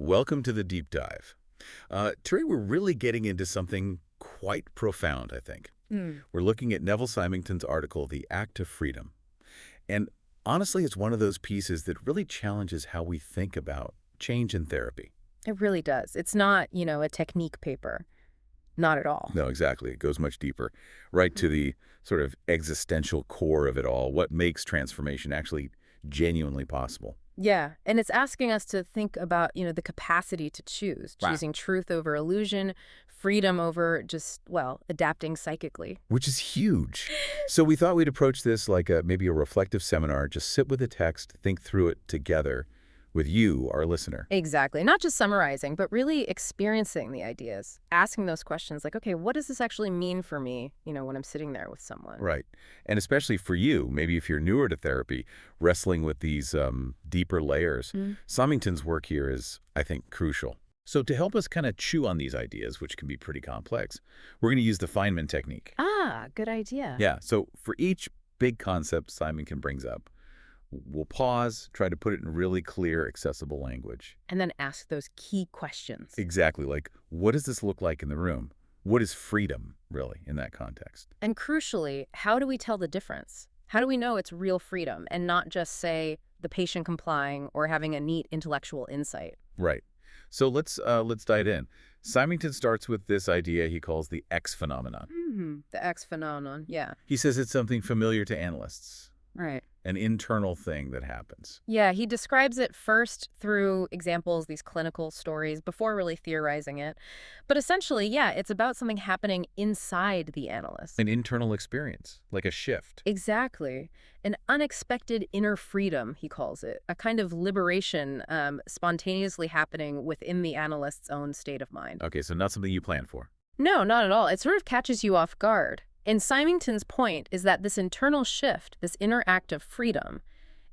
Welcome to the deep dive. Today we're really getting into something quite profound, I think. Mm. We're looking at Neville Symington's article, The Act of Freedom. And honestly, it's one of those pieces that really challenges how we think about change in therapy. It really does. It's not, a technique paper. Not at all. No, exactly. It goes much deeper, right to the sort of existential core of it all, what makes transformation actually genuinely possible. Yeah, and it's asking us to think about, the capacity to choose, Wow. choosing truth over illusion, freedom over just, adapting psychically. Which is huge. So we thought we'd approach this like maybe a reflective seminar, just sit with the text, think through it together with you, our listener. Exactly. Not just summarizing, but really experiencing the ideas, asking those questions like, okay, what does this actually mean for me, when I'm sitting there with someone? Right. And especially for you, maybe if you're newer to therapy, wrestling with these deeper layers, Symington's work here is, I think, crucial. So to help us kind of chew on these ideas, which can be pretty complex, we're going to use the Feynman technique. Ah, good idea. Yeah, so for each big concept Symington brings up, we'll pause, try to put it in really clear, accessible language. And then ask those key questions. Exactly, like, what does this look like in the room? What is freedom, really, in that context? And crucially, how do we tell the difference? How do we know it's real freedom and not just, say, the patient complying or having a neat intellectual insight? Right. So let's dive in. Symington starts with this idea he calls the X phenomenon. The X phenomenon, yeah. He says it's something familiar to analysts, Right. an internal thing that happens. Yeah, he describes it first through examples, these clinical stories, before really theorizing it. But essentially, yeah, it's about something happening inside the analyst. An internal experience, like a shift. Exactly. An unexpected inner freedom, he calls it. A kind of liberation spontaneously happening within the analyst's own state of mind. Okay, so not something you plan for. No, not at all. It sort of catches you off guard. And Symington's point is that this internal shift, this inner act of freedom,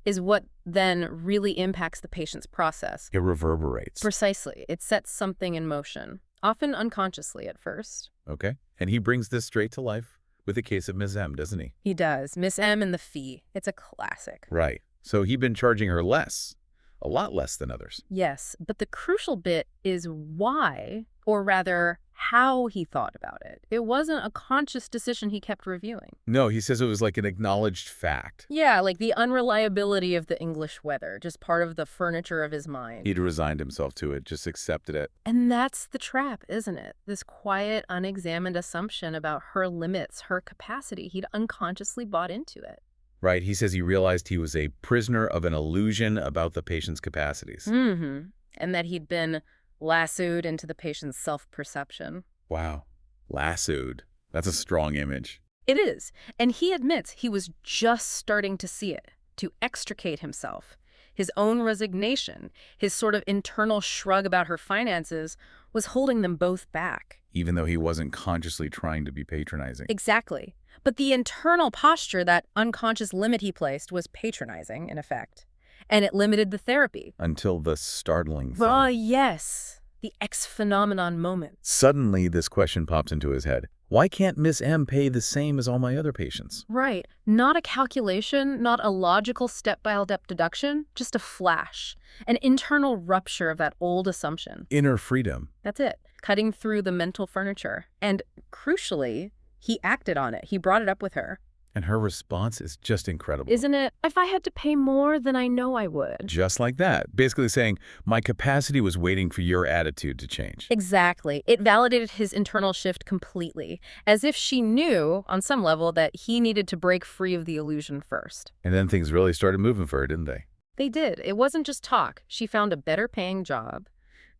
is what then really impacts the patient's process. It reverberates. Precisely. It sets something in motion, often unconsciously at first. Okay. And he brings this straight to life with the case of Ms. M, doesn't he? He does. Miss M and the fee. It's a classic. Right. So he'd been charging her less, a lot less than others. Yes, but the crucial bit is why, or rather, how he thought about it. It wasn't a conscious decision he kept reviewing. No, he says it was like an acknowledged fact. Yeah, like the unreliability of the English weather, just part of the furniture of his mind. He'd resigned himself to it, just accepted it. And that's the trap, isn't it? This quiet, unexamined assumption about her limits, her capacity. He'd unconsciously bought into it. Right. He says he realized he was a prisoner of an illusion about the patient's capacities. And that he'd been lassoed into the patient's self-perception. Wow. Lassoed. That's a strong image. It is. And he admits he was just starting to see it, to extricate himself. His own resignation, his sort of internal shrug about her finances, was holding them both back. Even though he wasn't consciously trying to be patronizing. Exactly. But the internal posture, that unconscious limit he placed, was patronizing, in effect. And it limited the therapy. Until the startling thing. Yes. The X phenomenon moment. Suddenly, this question pops into his head. Why can't Miss M pay the same as all my other patients? Right. Not a calculation, not a logical step-by-step deduction, just a flash. An internal rupture of that old assumption. Inner freedom. That's it. Cutting through the mental furniture. And crucially, he acted on it. He brought it up with her. And her response is just incredible. Isn't it? If I had to pay more, then I know I would. Just like that. Basically saying, my capacity was waiting for your attitude to change. Exactly. It validated his internal shift completely, as if she knew, on some level, that he needed to break free of the illusion first. And then things really started moving for her, didn't they? They did. It wasn't just talk. She found a better-paying job,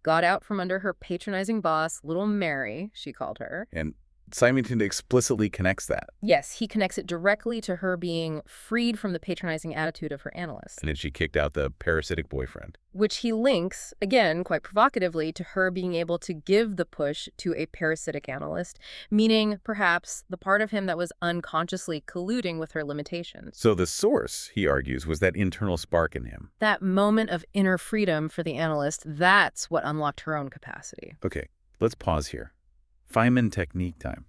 got out from under her patronizing boss, little Mary, she called her. And Symington explicitly connects that. Yes, he connects it directly to her being freed from the patronizing attitude of her analyst. And then she kicked out the parasitic boyfriend. Which he links, again, quite provocatively, to her being able to give the push to a parasitic analyst, meaning, perhaps, the part of him that was unconsciously colluding with her limitations. So the source, he argues, was that internal spark in him. That moment of inner freedom for the analyst, that's what unlocked her own capacity. Okay, let's pause here. Feynman technique time.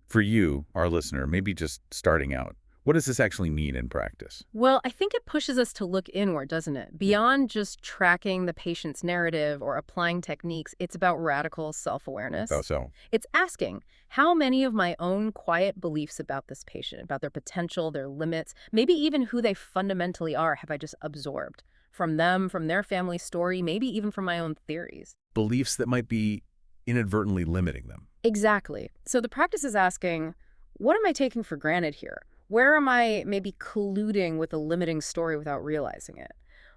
For you, our listener, maybe just starting out, What does this actually mean in practice? Well, I think it pushes us to look inward, doesn't it? Beyond just tracking the patient's narrative or applying techniques, it's about radical How self-awareness. so? It's asking, how many of my own quiet beliefs about this patient, about their potential, their limits, maybe even who they fundamentally are, have I just absorbed? From them, from their family story, maybe even from my own theories. Beliefs that might be inadvertently limiting them. Exactly. So the practice is asking, what am I taking for granted here? Where am I maybe colluding with a limiting story without realizing it?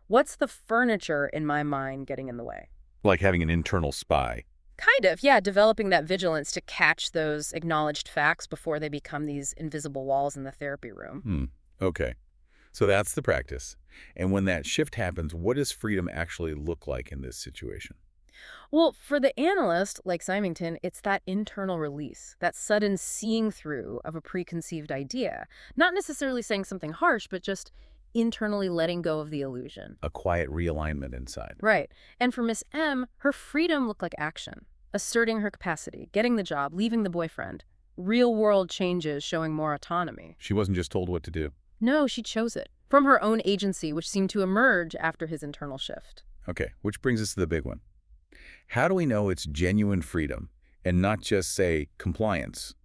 What's the furniture in my mind getting in the way? Like having an internal spy. Kind of, yeah, developing that vigilance to catch those acknowledged facts before they become these invisible walls in the therapy room. Okay. So that's the practice. And when that shift happens, what does freedom actually look like in this situation? Well, for the analyst, like Symington, it's that internal release, that sudden seeing through of a preconceived idea. Not necessarily saying something harsh, but just internally letting go of the illusion. A quiet realignment inside. Right. And for Miss M, her freedom looked like action, asserting her capacity, getting the job, leaving the boyfriend. Real-world changes showing more autonomy. She wasn't just told what to do. No, she chose it. From her own agency, which seemed to emerge after his internal shift. Okay, which brings us to the big one. How do we know it's genuine freedom and not just, say, compliance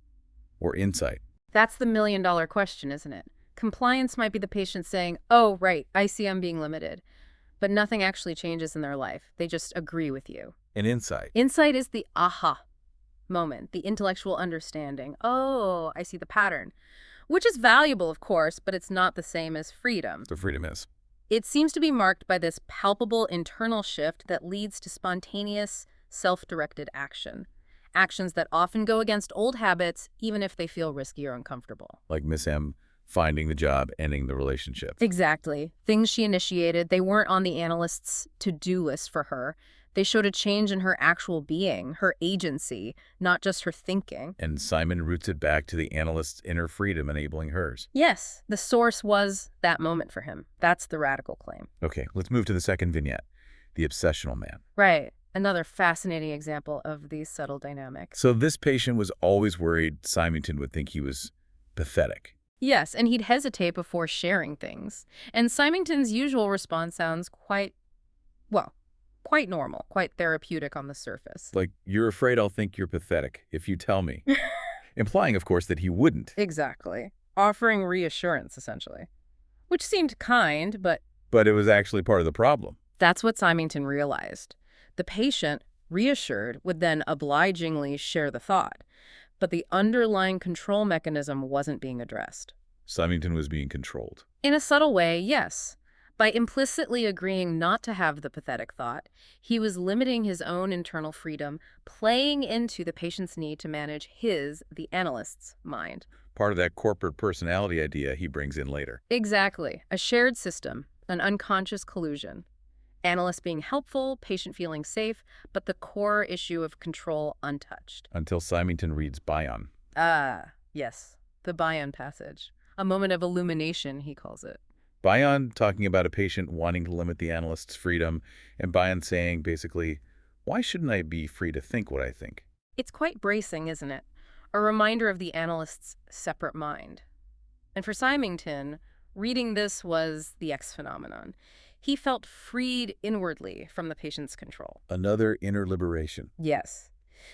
or insight? That's the million-dollar question, isn't it? Compliance might be the patient saying, oh, right, I see I'm being limited. But nothing actually changes in their life. They just agree with you. And insight. Insight is the aha moment, the intellectual understanding. Oh, I see the pattern. Which is valuable, of course, but it's not the same as freedom. So freedom is. It seems to be marked by this palpable internal shift that leads to spontaneous, self-directed action. Actions that often go against old habits, even if they feel risky or uncomfortable. Like Miss M finding the job, ending the relationship. Exactly. Things she initiated, they weren't on the analyst's to-do list for her. They showed a change in her actual being, her agency, not just her thinking. And Simon roots it back to the analyst's inner freedom enabling hers. Yes, the source was that moment for him. That's the radical claim. Okay, let's move to the second vignette, the obsessional man. Right. Another fascinating example of these subtle dynamics. So this patient was always worried Symington would think he was pathetic. Yes, and he'd hesitate before sharing things. And Symington's usual response sounds quite normal, quite therapeutic on the surface. Like, you're afraid I'll think you're pathetic if you tell me. Implying, of course, that he wouldn't. Exactly. Offering reassurance, essentially. Which seemed kind, but But it was actually part of the problem. that's what Symington realized. The patient, reassured, would then obligingly share the thought. But the underlying control mechanism wasn't being addressed. Symington was being controlled. In a subtle way, yes. By implicitly agreeing not to have the pathetic thought, he was limiting his own internal freedom, playing into the patient's need to manage his, the analyst's, mind. Part of that corporate personality idea he brings in later. Exactly. A shared system, an unconscious collusion. Analyst being helpful, patient feeling safe, but the core issue of control untouched. Until Symington reads Bion. Ah, yes. The Bion passage. A moment of illumination, he calls it. Bion talking about a patient wanting to limit the analyst's freedom, and Bion saying, basically, why shouldn't I be free to think what I think? It's quite bracing, isn't it? A reminder of the analyst's separate mind. And for Symington, reading this was the X phenomenon. He felt freed inwardly from the patient's control. Another inner liberation. Yes.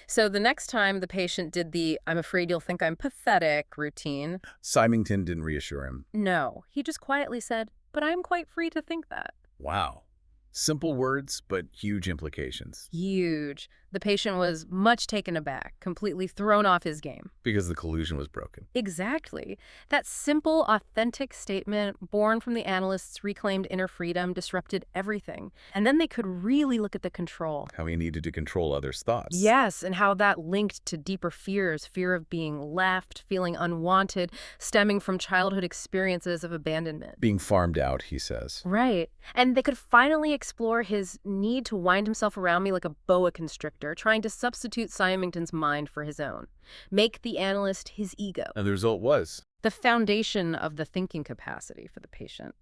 So the next time the patient did the "I'm afraid you'll think I'm pathetic" routine, Symington didn't reassure him. no, he just quietly said, "But I'm quite free to think that." Wow. Simple words, but huge implications. Huge. The patient was much taken aback, completely thrown off his game. Because the collusion was broken. Exactly. That simple, authentic statement, born from the analyst's reclaimed inner freedom, disrupted everything. And then they could really look at the control. How he needed to control others' thoughts. Yes, and how that linked to deeper fears, fear of being left, feeling unwanted, stemming from childhood experiences of abandonment. Being farmed out, he says. Right. And they could finally explore his need to wind himself around me like a boa constrictor, trying to substitute Symington's mind for his own. Make the analyst his ego. And the result was? The foundation of the thinking capacity for the patient.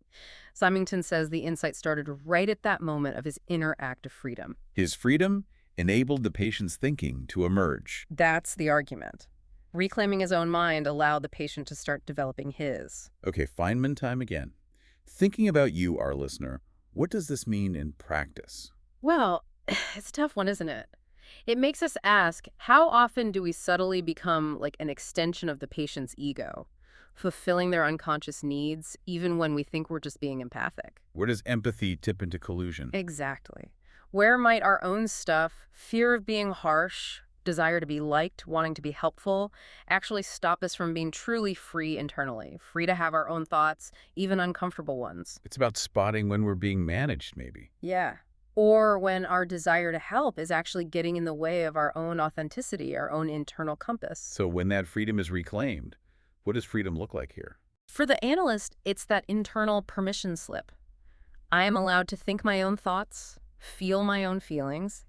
Symington says the insight started right at that moment of his inner act of freedom. His freedom enabled the patient's thinking to emerge. That's the argument. Reclaiming his own mind allowed the patient to start developing his. Okay, Feynman time again. Thinking about you, our listener, what does this mean in practice? Well, it's a tough one, isn't it? It makes us ask, how often do we subtly become like an extension of the patient's ego, fulfilling their unconscious needs, even when we think we're just being empathic? Where does empathy tip into collusion? Exactly. Where might our own stuff, fear of being harsh, desire to be liked, wanting to be helpful, actually stop us from being truly free internally, free to have our own thoughts, even uncomfortable ones? It's about spotting when we're being managed, maybe. Yeah. Or when our desire to help is actually getting in the way of our own authenticity, our own internal compass. So when that freedom is reclaimed, what does freedom look like here? For the analyst, it's that internal permission slip. I am allowed to think my own thoughts, feel my own feelings,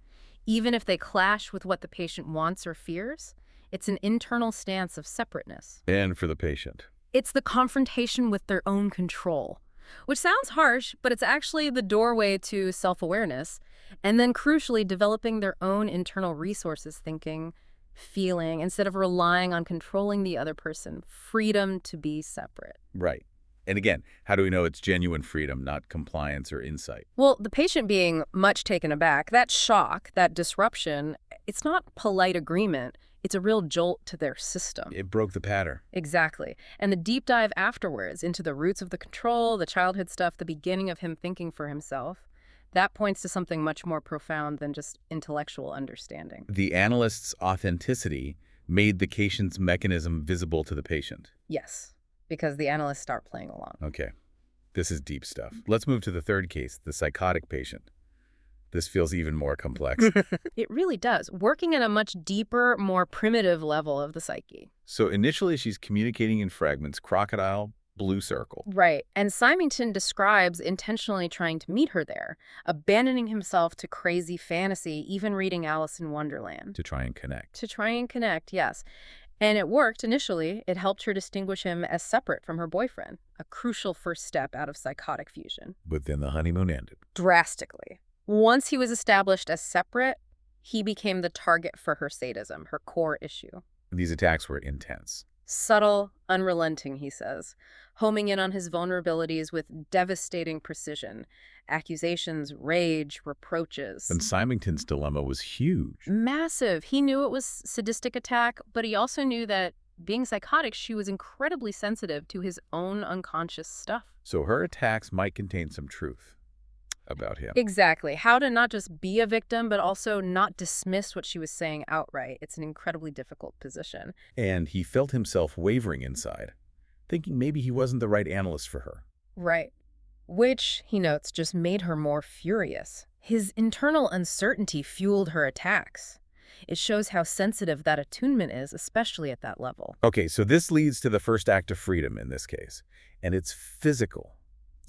even if they clash with what the patient wants or fears. It's an internal stance of separateness. And for the patient? It's the confrontation with their own control, which sounds harsh, but it's actually the doorway to self-awareness, and then crucially developing their own internal resources, thinking, feeling, instead of relying on controlling the other person, freedom to be separate. Right. And again, how do we know it's genuine freedom, not compliance or insight? Well, the patient being much taken aback, that shock, that disruption, it's not polite agreement. It's a real jolt to their system. It broke the pattern. Exactly. And the deep dive afterwards into the roots of the control, the childhood stuff, the beginning of him thinking for himself, that points to something much more profound than just intellectual understanding. The analyst's authenticity made the patient's mechanism visible to the patient. Yes, because the analysts start playing along. Okay, this is deep stuff. Let's move to the third case, the psychotic patient. This feels even more complex. It really does, working at a much deeper, more primitive level of the psyche. So initially she's communicating in fragments, crocodile, blue circle. Right, and Symington describes intentionally trying to meet her there, abandoning himself to crazy fantasy, even reading Alice in Wonderland. To try and connect. To try and connect, yes. And it worked initially. It helped her distinguish him as separate from her boyfriend, a crucial first step out of psychotic fusion. But then the honeymoon ended. Drastically. Once he was established as separate, he became the target for her sadism, her core issue. These attacks were intense. Subtle, unrelenting, he says, homing in on his vulnerabilities with devastating precision. Accusations, rage, reproaches. And Symington's dilemma was huge. Massive. He knew it was sadistic attack, but he also knew that being psychotic, she was incredibly sensitive to his own unconscious stuff. So her attacks might contain some truth about him. Exactly. How to not just be a victim, but also not dismiss what she was saying outright. It's an incredibly difficult position. And he felt himself wavering inside, thinking maybe he wasn't the right analyst for her. Right. Which, he notes, just made her more furious. His internal uncertainty fueled her attacks. It shows how sensitive that attunement is, especially at that level. Okay, so this leads to the first act of freedom in this case, and it's physical.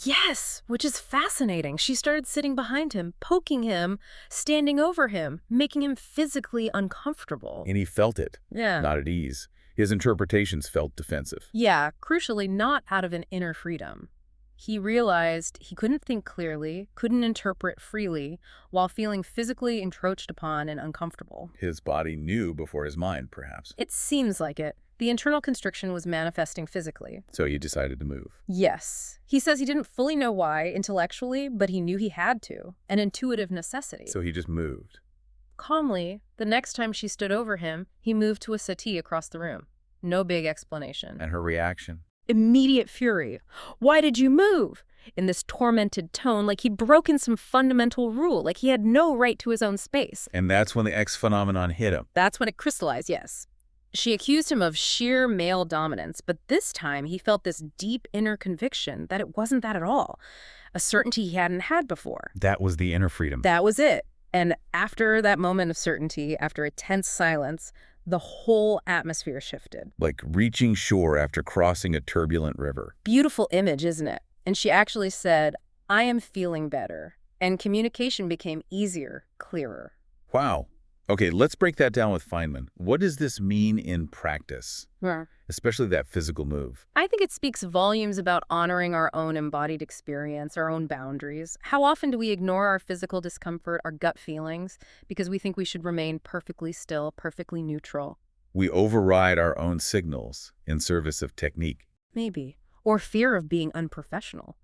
Yes, which is fascinating. She started sitting behind him, poking him, standing over him, making him physically uncomfortable. And he felt it, Yeah. not at ease. His interpretations felt defensive. Yeah, crucially not out of an inner freedom. He realized he couldn't think clearly, couldn't interpret freely, while feeling physically encroached upon and uncomfortable. His body knew before his mind, perhaps. It seems like it. The internal constriction was manifesting physically. So he decided to move. Yes. He says he didn't fully know why intellectually, but he knew he had to. An intuitive necessity. So he just moved. Calmly, the next time she stood over him, he moved to a settee across the room. No big explanation. And her reaction? Immediate fury. Why did you move? In this tormented tone, like he'd broken some fundamental rule, like he had no right to his own space. And that's when the X phenomenon hit him. That's when it crystallized, yes. She accused him of sheer male dominance, but this time he felt this deep inner conviction that it wasn't that at all. A certainty he hadn't had before. That was the inner freedom. That was it. And after that moment of certainty, after a tense silence, the whole atmosphere shifted. Like reaching shore after crossing a turbulent river. Beautiful image, isn't it? And she actually said, I am feeling better. And communication became easier, clearer. Wow. Okay, let's break that down with Feynman. What does this mean in practice? Yeah. Especially that physical move. I think it speaks volumes about honoring our own embodied experience, our own boundaries. How often do we ignore our physical discomfort, our gut feelings, because we think we should remain perfectly still, perfectly neutral? We override our own signals in service of technique. Maybe. Or fear of being unprofessional.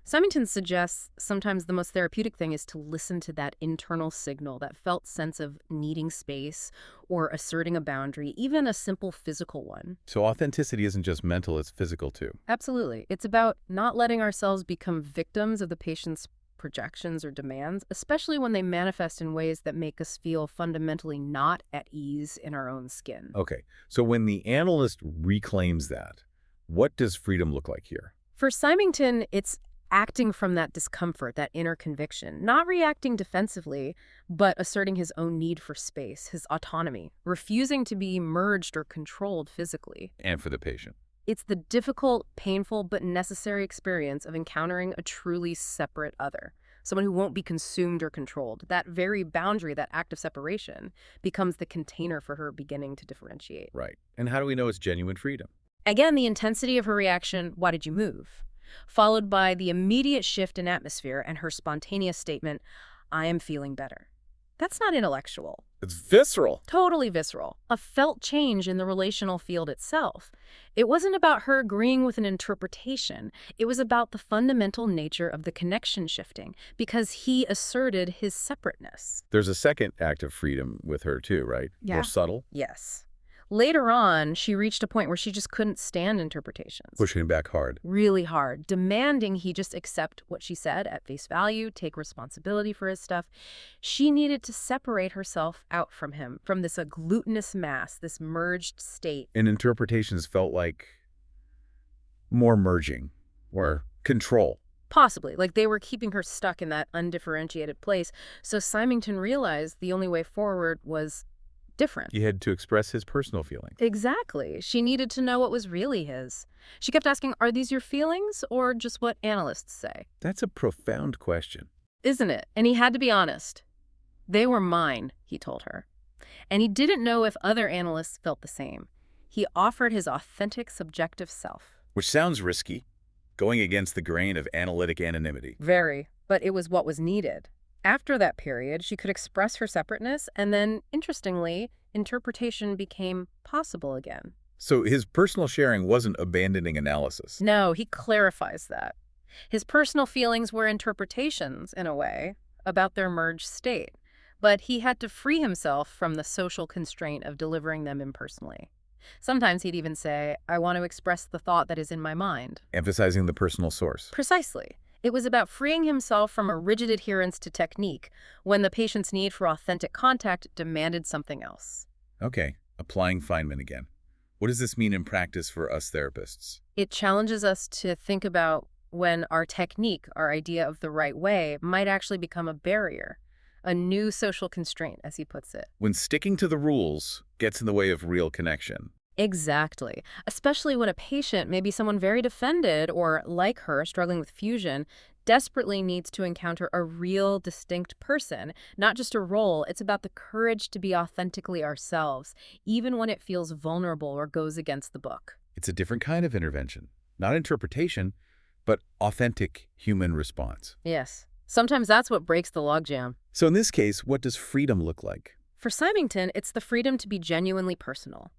Symington suggests sometimes the most therapeutic thing is to listen to that internal signal, that felt sense of needing space or asserting a boundary, even a simple physical one. So authenticity isn't just mental, it's physical too. Absolutely. It's about not letting ourselves become victims of the patient's projections or demands, especially when they manifest in ways that make us feel fundamentally not at ease in our own skin. Okay, so when the analyst reclaims that, what does freedom look like here? For Symington, it's acting from that discomfort, that inner conviction, not reacting defensively, but asserting his own need for space, his autonomy, refusing to be merged or controlled physically. And for the patient. It's the difficult, painful, but necessary experience of encountering a truly separate other, someone who won't be consumed or controlled. That very boundary, that act of separation, becomes the container for her beginning to differentiate. Right. And how do we know it's genuine freedom? Again, the intensity of her reaction, "Why did you move?" followed by the immediate shift in atmosphere and her spontaneous statement, "I am feeling better." That's not intellectual. It's visceral. Totally visceral. A felt change in the relational field itself. It wasn't about her agreeing with an interpretation. It was about the fundamental nature of the connection shifting, because he asserted his separateness. There's a second act of freedom with her too, right? Yeah. More subtle. Yes. Later on, she reached a point where she just couldn't stand interpretations. Pushing back hard. Really hard, demanding he just accept what she said at face value, take responsibility for his stuff. She needed to separate herself out from him, from this agglutinous mass, this merged state. And interpretations felt like more merging or control. Possibly, like they were keeping her stuck in that undifferentiated place. So Symington realized the only way forward was different. He had to express his personal feelings. Exactly. She needed to know what was really his. She kept asking, are these your feelings or just what analysts say? That's a profound question. Isn't it? And he had to be honest. They were mine, he told her. And he didn't know if other analysts felt the same. He offered his authentic, subjective self. Which sounds risky, going against the grain of analytic anonymity. Very. But it was what was needed. After that period, she could express her separateness, and then, interestingly, interpretation became possible again. So his personal sharing wasn't abandoning analysis. No, he clarifies that. His personal feelings were interpretations, in a way, about their merged state, but he had to free himself from the social constraint of delivering them impersonally. Sometimes he'd even say, I want to express the thought that is in my mind. Emphasizing the personal source. Precisely. It was about freeing himself from a rigid adherence to technique when the patient's need for authentic contact demanded something else. Okay, applying Feynman again. What does this mean in practice for us therapists? It challenges us to think about when our technique, our idea of the right way, might actually become a barrier, a new social constraint, as he puts it. When sticking to the rules gets in the way of real connection. Exactly. Especially when a patient, maybe someone very defended or, like her, struggling with fusion, desperately needs to encounter a real, distinct person, not just a role. It's about the courage to be authentically ourselves, even when it feels vulnerable or goes against the book. It's a different kind of intervention. Not interpretation, but authentic human response. Yes. Sometimes that's what breaks the logjam. So in this case, what does freedom look like? For Symington, it's the freedom to be genuinely personal,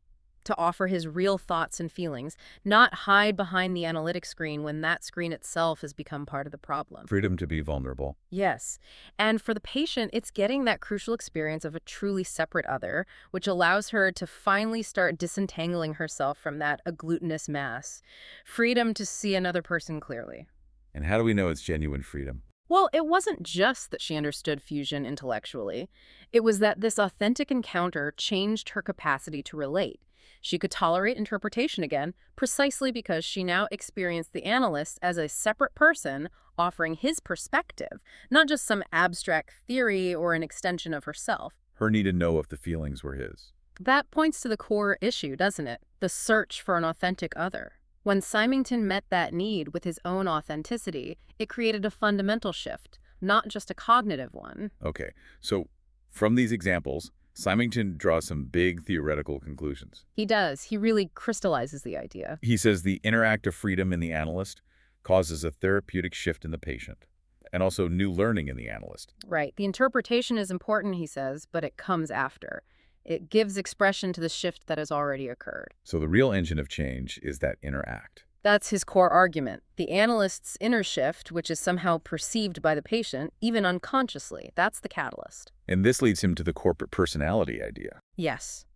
to offer his real thoughts and feelings, not hide behind the analytic screen when that screen itself has become part of the problem. Freedom to be vulnerable. Yes. And for the patient, it's getting that crucial experience of a truly separate other, which allows her to finally start disentangling herself from that agglutinous mass. Freedom to see another person clearly. And how do we know it's genuine freedom? Well, it wasn't just that she understood fusion intellectually. It was that this authentic encounter changed her capacity to relate. She could tolerate interpretation again, precisely because she now experienced the analyst as a separate person offering his perspective, not just some abstract theory or an extension of herself. Her need to know if the feelings were his. That points to the core issue, doesn't it? The search for an authentic other. When Symington met that need with his own authenticity, it created a fundamental shift, not just a cognitive one. Okay, so from these examples, Symington draws some big theoretical conclusions. He does. He really crystallizes the idea. He says the interactive freedom in the analyst causes a therapeutic shift in the patient, and also new learning in the analyst. Right. The interpretation is important, he says, but it comes after. It gives expression to the shift that has already occurred. So the real engine of change is that inner act. That's his core argument. The analyst's inner shift, which is somehow perceived by the patient, even unconsciously, that's the catalyst. And this leads him to the corporate personality idea. Yes,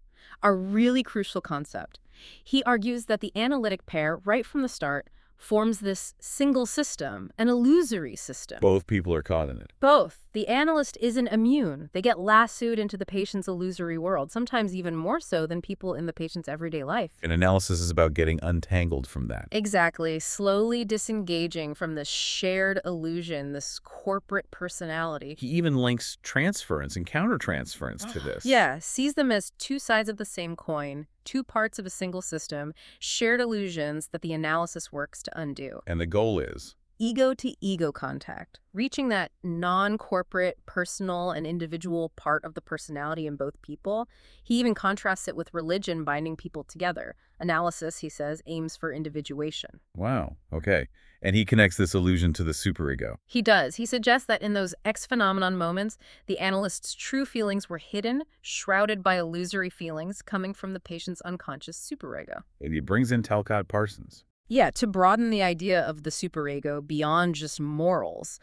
a really crucial concept. He argues that the analytic pair, right from the start, forms this single system, an illusory system. Both people are caught in it. Both. The analyst isn't immune. They get lassoed into the patient's illusory world, sometimes even more so than people in the patient's everyday life. And analysis is about getting untangled from that. Exactly. Slowly disengaging from this shared illusion, this corporate personality. He even links transference and countertransference to this. Yeah, sees them as two sides of the same coin, two parts of a single system, shared illusions that the analysis works to undo. And the goal is? Ego-to-ego contact, reaching that non-corporate, personal, and individual part of the personality in both people. He even contrasts it with religion binding people together. Analysis, he says, aims for individuation. Wow, okay. And he connects this illusion to the superego. He does. He suggests that in those X-phenomenon moments, the analyst's true feelings were hidden, shrouded by illusory feelings coming from the patient's unconscious superego. And he brings in Talcott Parsons. Yeah, to broaden the idea of the superego beyond just morals.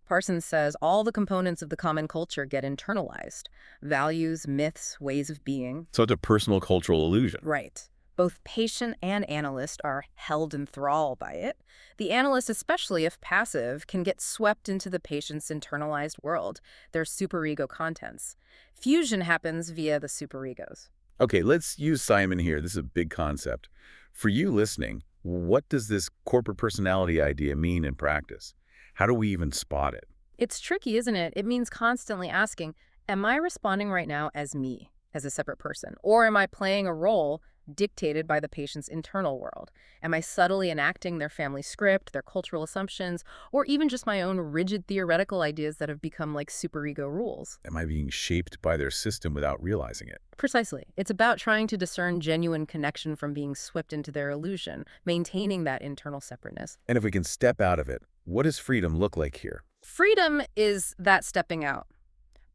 Parsons says all the components of the common culture get internalized. Values, myths, ways of being. So it's a personal cultural illusion. Right. Both patient and analyst are held in thrall by it. The analyst, especially if passive, can get swept into the patient's internalized world, their superego contents. Fusion happens via the superegos. Okay, let's use Simon here. This is a big concept. For you listening, what does this corporate personality idea mean in practice? How do we even spot it? It's tricky, isn't it? It means constantly asking, am I responding right now as me, as a separate person? Or am I playing a role dictated by the patient's internal world? Am I subtly enacting their family script, their cultural assumptions, or even just my own rigid theoretical ideas that have become like superego rules? Am I being shaped by their system without realizing it? Precisely. It's about trying to discern genuine connection from being swept into their illusion, maintaining that internal separateness. And if we can step out of it, what does freedom look like here? Freedom is that stepping out,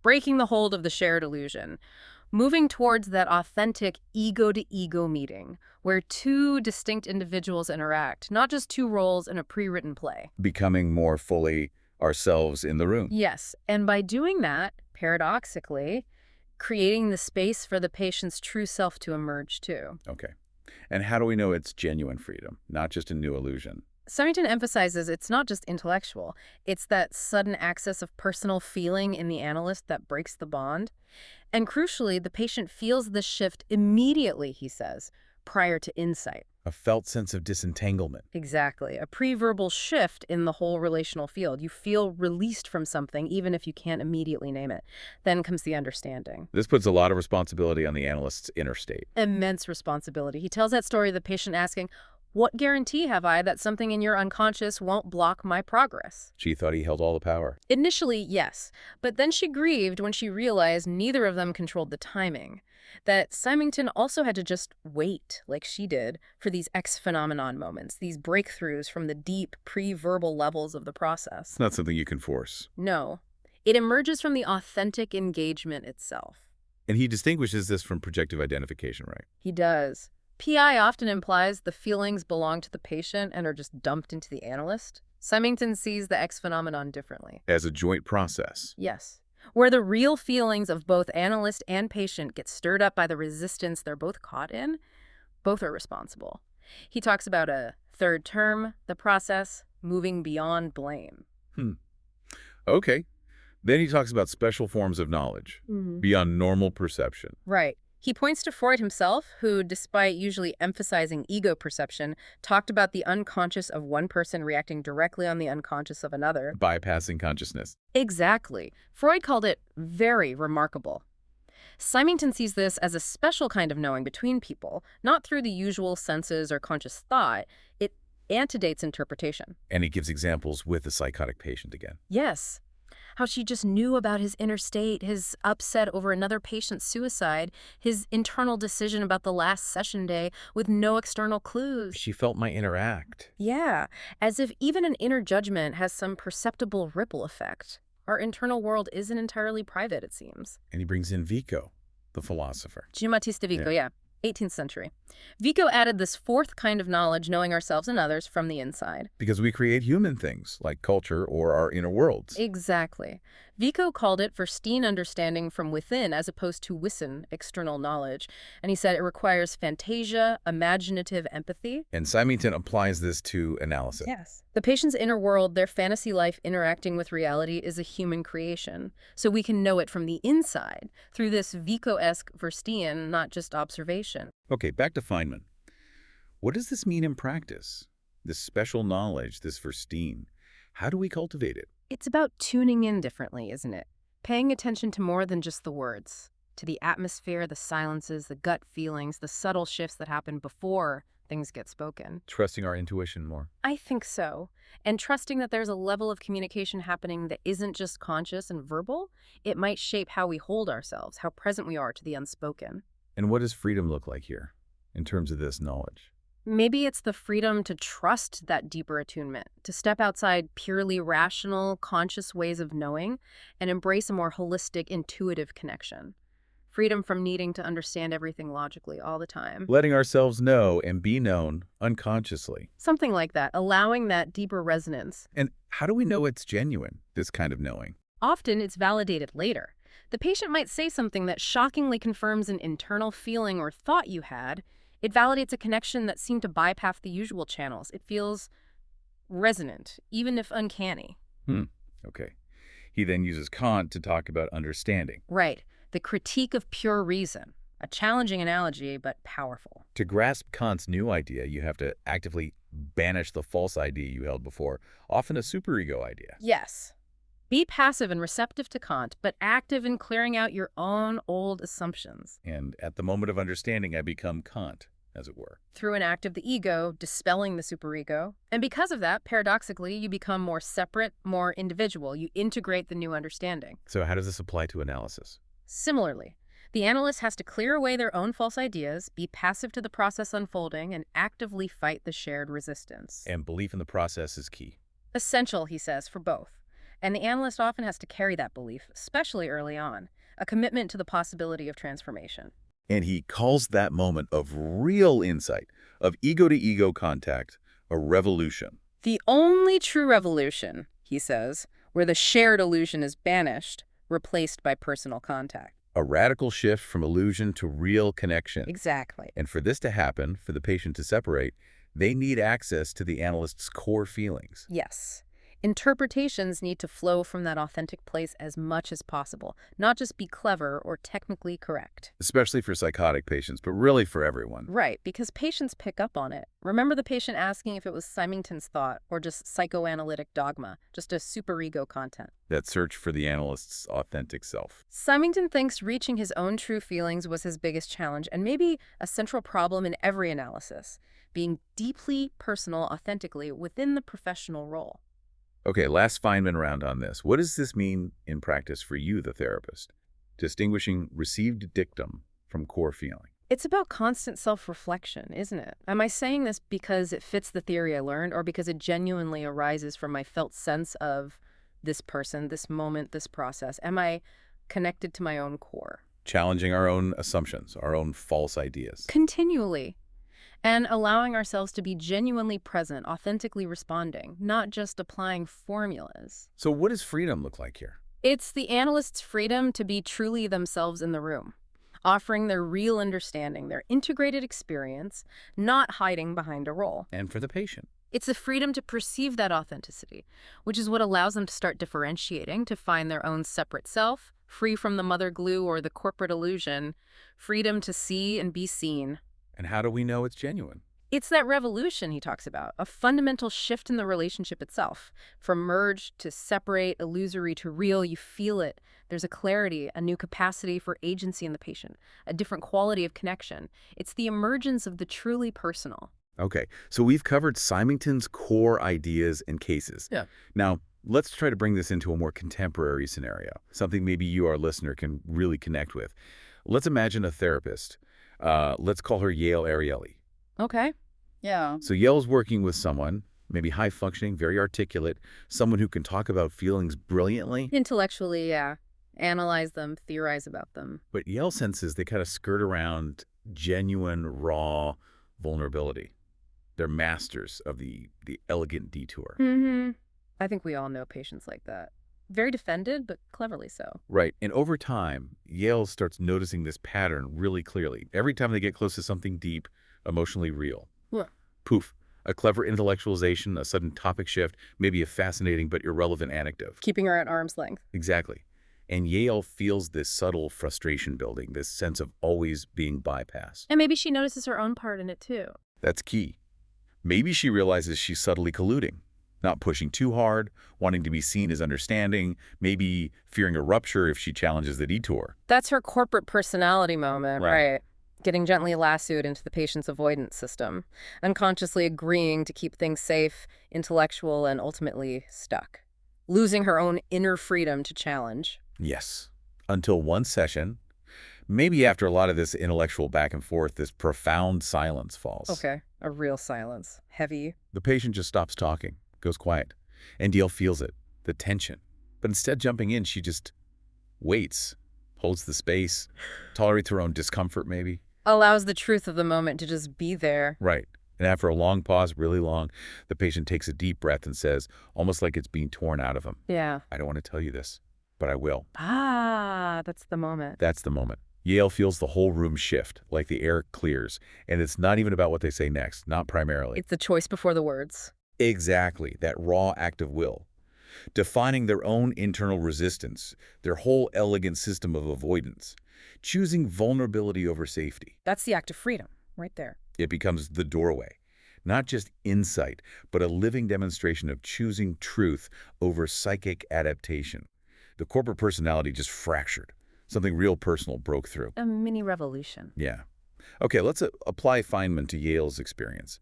breaking the hold of the shared illusion, moving towards that authentic ego-to-ego meeting where two distinct individuals interact, not just two roles in a pre-written play. Becoming more fully ourselves in the room. Yes, and by doing that, paradoxically, creating the space for the patient's true self to emerge too. Okay. And how do we know it's genuine freedom, not just a new illusion? Simonton emphasizes it's not just intellectual. It's that sudden access of personal feeling in the analyst that breaks the bond. And crucially, the patient feels this shift immediately, he says, prior to insight. A felt sense of disentanglement. Exactly. A pre-verbal shift in the whole relational field. You feel released from something, even if you can't immediately name it. Then comes the understanding. This puts a lot of responsibility on the analyst's inner state. Immense responsibility. He tells that story of the patient asking, what guarantee have I that something in your unconscious won't block my progress? She thought he held all the power. Initially, yes, but then she grieved when she realized neither of them controlled the timing. That Symington also had to just wait, like she did, for these X-phenomenon moments, these breakthroughs from the deep, pre-verbal levels of the process. It's not something you can force. No. It emerges from the authentic engagement itself. And he distinguishes this from projective identification, right? He does. PI often implies the feelings belong to the patient and are just dumped into the analyst. Symington sees the X phenomenon differently. As a joint process. Yes. Where the real feelings of both analyst and patient get stirred up by the resistance they're both caught in, both are responsible. He talks about a third term, the process, moving beyond blame. Okay. Then he talks about special forms of knowledge, beyond normal perception. Right. He points to Freud himself, who, despite usually emphasizing ego perception, talked about the unconscious of one person reacting directly on the unconscious of another. Bypassing consciousness. Exactly. Freud called it very remarkable. Symington sees this as a special kind of knowing between people, not through the usual senses or conscious thought. It antedates interpretation. And he gives examples with the psychotic patient again. Yes. How she just knew about his inner state, his upset over another patient's suicide, his internal decision about the last session day with no external clues. She felt my inner act. Yeah, as if even an inner judgment has some perceptible ripple effect. Our internal world isn't entirely private, it seems. And he brings in Vico, the philosopher. Giambattista Vico, yeah. 18th century. Vico added this fourth kind of knowledge, knowing ourselves and others from the inside. Because we create human things, like culture or our inner worlds. Exactly. Vico called it Verstehen understanding from within as opposed to Wissen, external knowledge. And he said it requires fantasia, imaginative empathy. And Symington applies this to analysis. Yes. The patient's inner world, their fantasy life interacting with reality, is a human creation. So we can know it from the inside through this Vico-esque Verstehen, not just observation. Okay, back to Feynman. What does this mean in practice? This special knowledge, this Verstehen, how do we cultivate it? It's about tuning in differently, isn't it? Paying attention to more than just the words, to the atmosphere, the silences, the gut feelings, the subtle shifts that happen before things get spoken. Trusting our intuition more. I think so. And trusting that there's a level of communication happening that isn't just conscious and verbal. It might shape how we hold ourselves, how present we are to the unspoken. And what does freedom look like here, in terms of this knowledge? Maybe it's the freedom to trust that deeper attunement, to step outside purely rational, conscious ways of knowing and embrace a more holistic, intuitive connection. Freedom from needing to understand everything logically all the time. Letting ourselves know and be known unconsciously. Something like that, allowing that deeper resonance. And how do we know it's genuine, this kind of knowing? Often it's validated later. The patient might say something that shockingly confirms an internal feeling or thought you had. It validates a connection that seemed to bypass the usual channels. It feels resonant, even if uncanny. Okay. He then uses Kant to talk about understanding. Right. The critique of pure reason. A challenging analogy, but powerful. To grasp Kant's new idea, you have to actively banish the false idea you held before, often a superego idea. Yes. Be passive and receptive to Kant, but active in clearing out your own old assumptions. And at the moment of understanding, I become Kant, as it were. Through an act of the ego, dispelling the superego. And because of that, paradoxically, you become more separate, more individual. You integrate the new understanding. So how does this apply to analysis? Similarly, the analyst has to clear away their own false ideas, be passive to the process unfolding, and actively fight the shared resistance. And belief in the process is key. Essential, he says, for both. And the analyst often has to carry that belief, especially early on, a commitment to the possibility of transformation. And he calls that moment of real insight, of ego-to-ego contact, a revolution. The only true revolution, he says, where the shared illusion is banished, replaced by personal contact. A radical shift from illusion to real connection. Exactly. And for this to happen, for the patient to separate, they need access to the analyst's core feelings. Yes. Interpretations need to flow from that authentic place as much as possible, not just be clever or technically correct. Especially for psychotic patients, but really for everyone. Right, because patients pick up on it. Remember the patient asking if it was Symington's thought or just psychoanalytic dogma, just a superego content. That search for the analyst's authentic self. Symington thinks reaching his own true feelings was his biggest challenge and maybe a central problem in every analysis, being deeply personal authentically within the professional role. Okay, last Feynman round on this. What does this mean in practice for you, the therapist? Distinguishing received dictum from core feeling. It's about constant self-reflection, isn't it? Am I saying this because it fits the theory I learned or because it genuinely arises from my felt sense of this person, this moment, this process? Am I connected to my own core? Challenging our own assumptions, our own false ideas. Continually. And allowing ourselves to be genuinely present, authentically responding, not just applying formulas. So what does freedom look like here? It's the analyst's freedom to be truly themselves in the room, offering their real understanding, their integrated experience, not hiding behind a role. And for the patient? It's the freedom to perceive that authenticity, which is what allows them to start differentiating, to find their own separate self, free from the mother glue or the corporate illusion, freedom to see and be seen. And how do we know it's genuine? It's that revolution he talks about, a fundamental shift in the relationship itself. From merge to separate, illusory to real, you feel it. There's a clarity, a new capacity for agency in the patient, a different quality of connection. It's the emergence of the truly personal. Okay, so we've covered Symington's core ideas and cases. Yeah. Now, let's try to bring this into a more contemporary scenario, something maybe you, our listener, can really connect with. Let's imagine a therapist. Let's call her Yael Ariely. Okay. Yeah. So Yael's working with someone, maybe high-functioning, very articulate, someone who can talk about feelings brilliantly. Intellectually, yeah. analyze them, theorize about them. But Yale senses they kind of skirt around genuine, raw vulnerability. They're masters of the elegant detour. Mm-hmm. I think we all know patients like that. Very defended, but cleverly so. Right. And over time, Yale starts noticing this pattern really clearly. Every time they get close to something deep, emotionally real. What? Poof. A clever intellectualization, a sudden topic shift, maybe a fascinating but irrelevant anecdote. Keeping her at arm's length. Exactly. And Yale feels this subtle frustration building, this sense of always being bypassed. And maybe she notices her own part in it, too. That's key. Maybe she realizes she's subtly colluding, not pushing too hard, wanting to be seen as understanding, maybe fearing a rupture if she challenges the detour. That's her corporate personality moment, Right. right? Getting gently lassoed into the patient's avoidance system, unconsciously agreeing to keep things safe, intellectual, and ultimately stuck. Losing her own inner freedom to challenge. Yes. Until one session, maybe after a lot of this intellectual back and forth, this profound silence falls. Okay, a real silence. Heavy. The patient just stops talking, goes quiet, and Yale feels it, the tension. But instead jumping in, she just waits, holds the space, tolerates her own discomfort maybe. Allows the truth of the moment to just be there. Right. And after a long pause, really long, the patient takes a deep breath and says, almost like it's being torn out of him, Yeah. I don't want to tell you this, but I will. Ah, that's the moment. That's the moment. Yale feels the whole room shift, like the air clears. And it's not even about what they say next, not primarily. It's the choice before the words. Exactly, that raw act of will. Defining their own internal resistance, their whole elegant system of avoidance. Choosing vulnerability over safety. That's the act of freedom, right there. It becomes the doorway. Not just insight, but a living demonstration of choosing truth over psychic adaptation. The corporate personality just fractured. Something real personal broke through. A mini revolution. Yeah. Okay, let's apply Feynman to Yale's experience.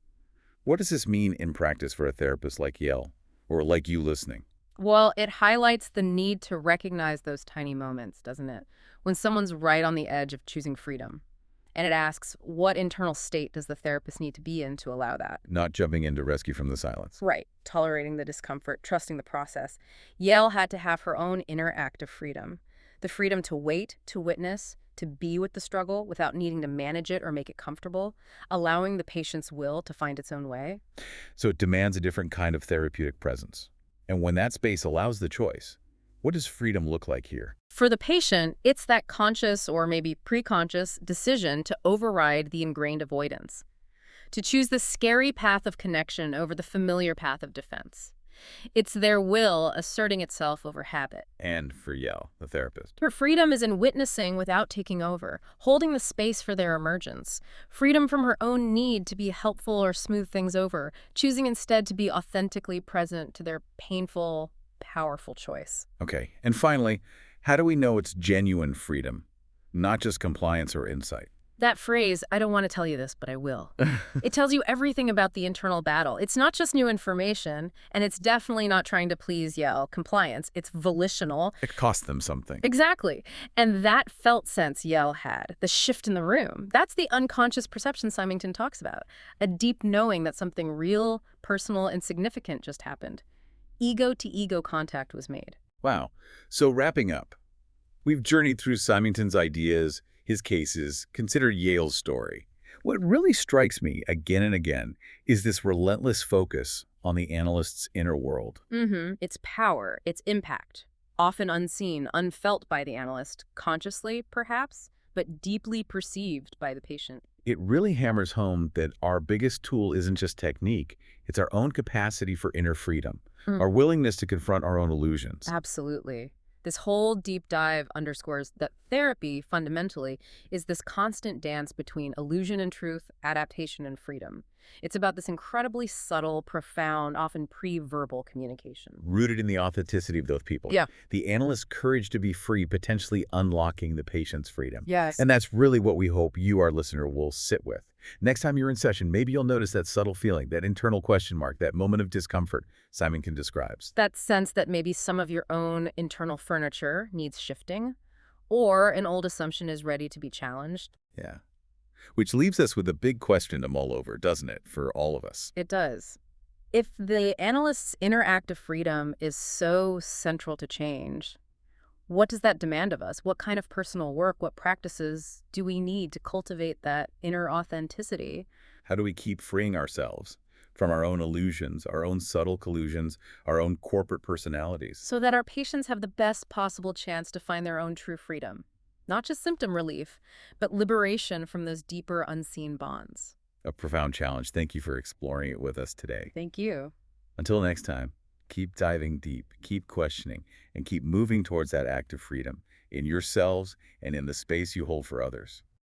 What does this mean in practice for a therapist like Yale, or like you listening? Well, it highlights the need to recognize those tiny moments, doesn't it? When someone's right on the edge of choosing freedom. And it asks, what internal state does the therapist need to be in to allow that? Not jumping in to rescue from the silence. Right. Tolerating the discomfort, trusting the process. Yale had to have her own inner act of freedom. The freedom to wait, to witness, to be with the struggle without needing to manage it or make it comfortable, allowing the patient's will to find its own way. So it demands a different kind of therapeutic presence. And when that space allows the choice, what does freedom look like here? For the patient, it's that conscious or maybe preconscious decision to override the ingrained avoidance, to choose the scary path of connection over the familiar path of defense. It's their will asserting itself over habit. And for Yale, the therapist. Her freedom is in witnessing without taking over, holding the space for their emergence. Freedom from her own need to be helpful or smooth things over, choosing instead to be authentically present to their painful, powerful choice. Okay, and finally, how do we know it's genuine freedom, not just compliance or insight? That phrase, I don't want to tell you this, but I will. It tells you everything about the internal battle. It's not just new information, and it's definitely not trying to please Yale compliance. It's volitional. It costs them something. Exactly. And that felt sense Yale had, the shift in the room. That's the unconscious perception Symington talks about, a deep knowing that something real, personal, and significant just happened. Ego-to-ego contact was made. Wow. So wrapping up, we've journeyed through Symington's ideas, his cases, considered Yale's story. What really strikes me again and again is this relentless focus on the analyst's inner world. Its power, its impact, often unseen, unfelt by the analyst, consciously perhaps, but deeply perceived by the patient. It really hammers home that our biggest tool isn't just technique, it's our own capacity for inner freedom, our willingness to confront our own illusions. Absolutely. This whole deep dive underscores that therapy, fundamentally, is this constant dance between illusion and truth, adaptation and freedom. It's about this incredibly subtle, profound, often pre-verbal communication. Rooted in the authenticity of those people. Yeah. The analyst's courage to be free, potentially unlocking the patient's freedom. Yes. And that's really what we hope you, our listener, will sit with. Next time you're in session, maybe you'll notice that subtle feeling, that internal question mark, that moment of discomfort Symington describes. That sense that maybe some of your own internal furniture needs shifting, or an old assumption is ready to be challenged. Yeah. Which leaves us with a big question to mull over, doesn't it, for all of us? It does. If the analyst's inner act of freedom is so central to change, What does that demand of us? What kind of personal work, what practices do we need to cultivate that inner authenticity? How do we keep freeing ourselves from our own illusions, our own subtle collusions, our own corporate personalities? So that our patients have the best possible chance to find their own true freedom. Not just symptom relief, but liberation from those deeper unseen bonds. A profound challenge. Thank you for exploring it with us today. Thank you. Until next time, keep diving deep, keep questioning, and keep moving towards that act of freedom in yourselves and in the space you hold for others.